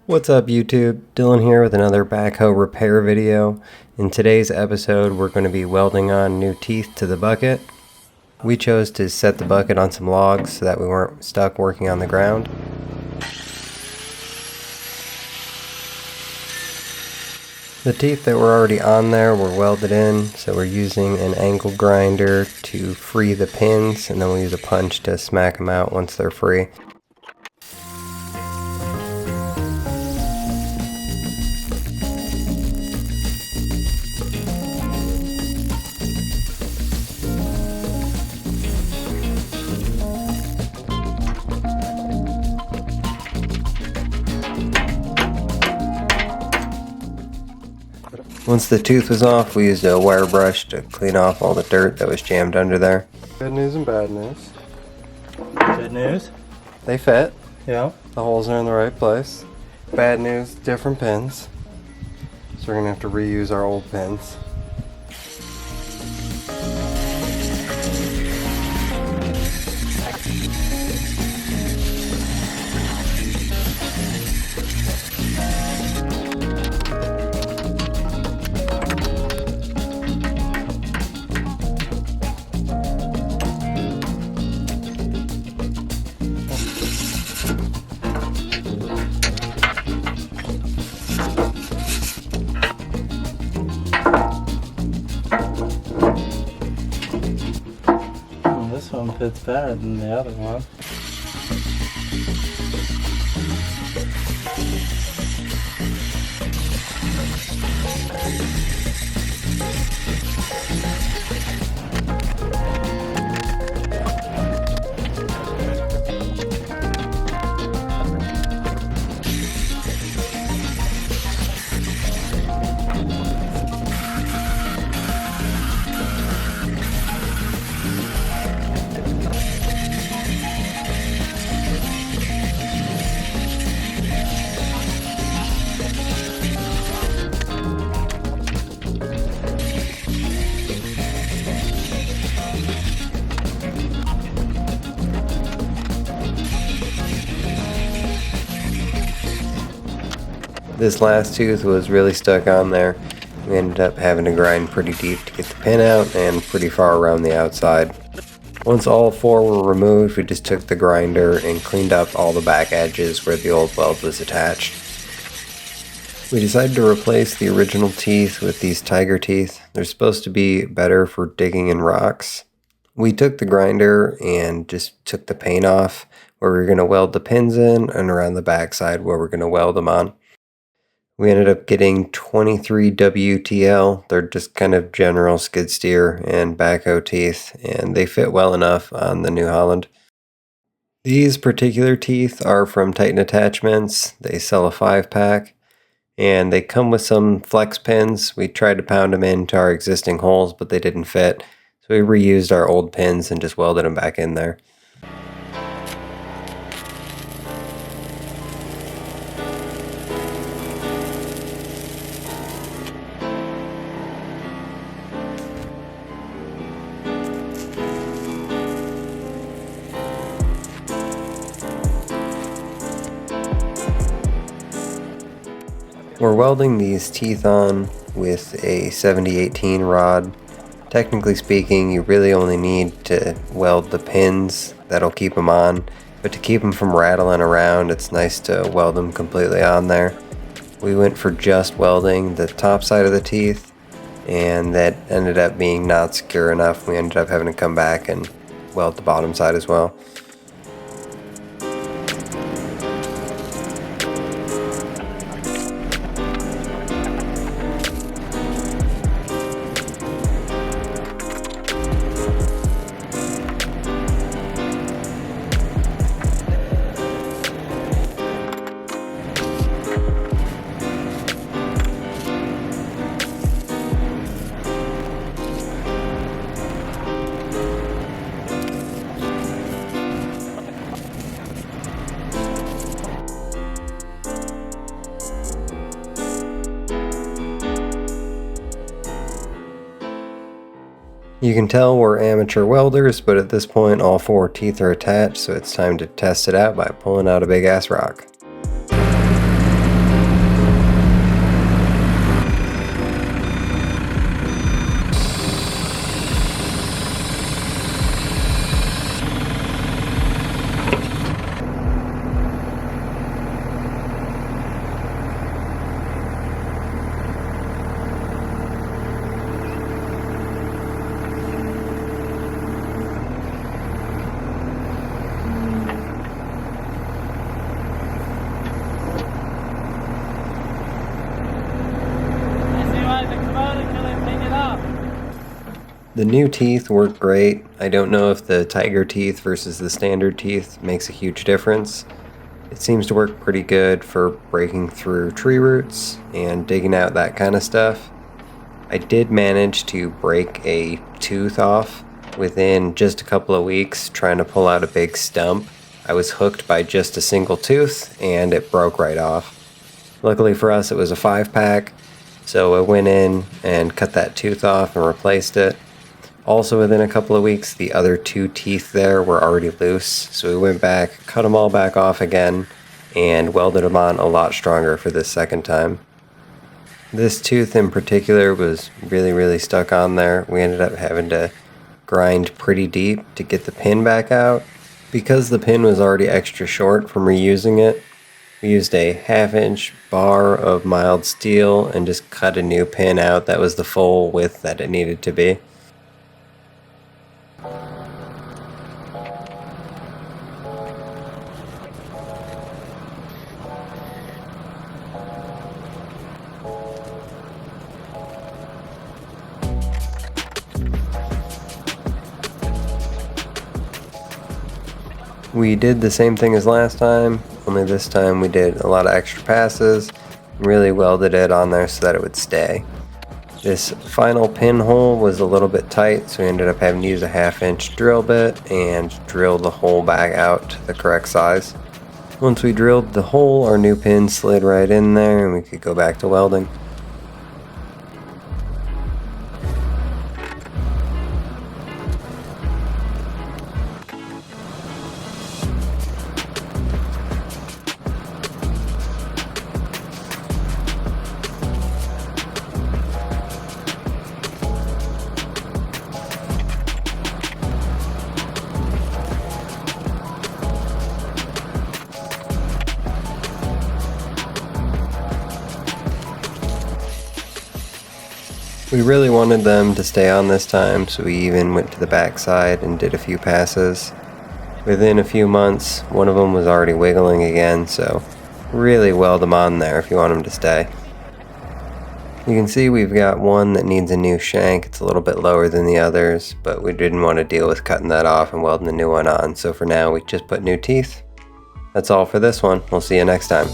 What's up YouTube? Dylan here with another backhoe repair video. In today's episode we're going to be welding on new teeth to the bucket. We chose to set the bucket on some logs so that we weren't stuck working on the ground. The teeth that were already on there were welded in, so we're using an angle grinder to free the pins, and then we'll use a punch to smack them out once they're free. Once the tooth was off, we used a wire brush to clean off all the dirt that was jammed under there. Good news and bad news. Good news? They fit. Yeah. The holes are in the right place. Bad news, different pins. So we're going to have to reuse our old pins. This one fits better than the other one. This last tooth was really stuck on there. We ended up having to grind pretty deep to get the pin out and pretty far around the outside. Once all four were removed, we just took the grinder and cleaned up all the back edges where the old weld was attached. We decided to replace the original teeth with these tiger teeth. They're supposed to be better for digging in rocks. We took the grinder and just took the paint off where we were going to weld the pins in and around the backside where we're going to weld them on. We ended up getting 23 WTL. They're just kind of general skid steer and backhoe teeth, and they fit well enough on the New Holland. These particular teeth are from Titan Attachments. They sell a 5-pack, and they come with some flex pins. We tried to pound them into our existing holes, but they didn't fit, so we reused our old pins and just welded them back in there. We're welding these teeth on with a 7018 rod. Technically speaking, you really only need to weld the pins. That'll keep them on. But to keep them from rattling around, it's nice to weld them completely on there. We went for just welding the top side of the teeth, and that ended up being not secure enough. We ended up having to come back and weld the bottom side as well. You can tell we're amateur welders, but at this point all four teeth are attached, so it's time to test it out by pulling out a big ass rock. The new teeth work great. I don't know if the tiger teeth versus the standard teeth makes a huge difference. It seems to work pretty good for breaking through tree roots and digging out that kind of stuff. I did manage to break a tooth off within just a couple of weeks trying to pull out a big stump. I was hooked by just a single tooth and it broke right off. Luckily for us, it was a 5-pack, so I went in and cut that tooth off and replaced it. Also within a couple of weeks, the other 2 teeth there were already loose, so we went back, cut them all back off again, and welded them on a lot stronger for this second time. This tooth in particular was really stuck on there. We ended up having to grind pretty deep to get the pin back out. Because the pin was already extra short from reusing it, we used a 1/2-inch bar of mild steel and just cut a new pin out that was the full width that it needed to be. We did the same thing as last time, only this time we did a lot of extra passes and really welded it on there so that it would stay. This final pinhole was a little bit tight, so we ended up having to use a 1/2-inch drill bit and drill the hole back out to the correct size. Once we drilled the hole, our new pin slid right in there and we could go back to welding. We really wanted them to stay on this time, so we even went to the backside and did a few passes. Within a few months, one of them was already wiggling again, so really weld them on there if you want them to stay. You can see we've got one that needs a new shank. It's a little bit lower than the others, but we didn't want to deal with cutting that off and welding the new one on, so for now we just put new teeth. That's all for this one. We'll see you next time.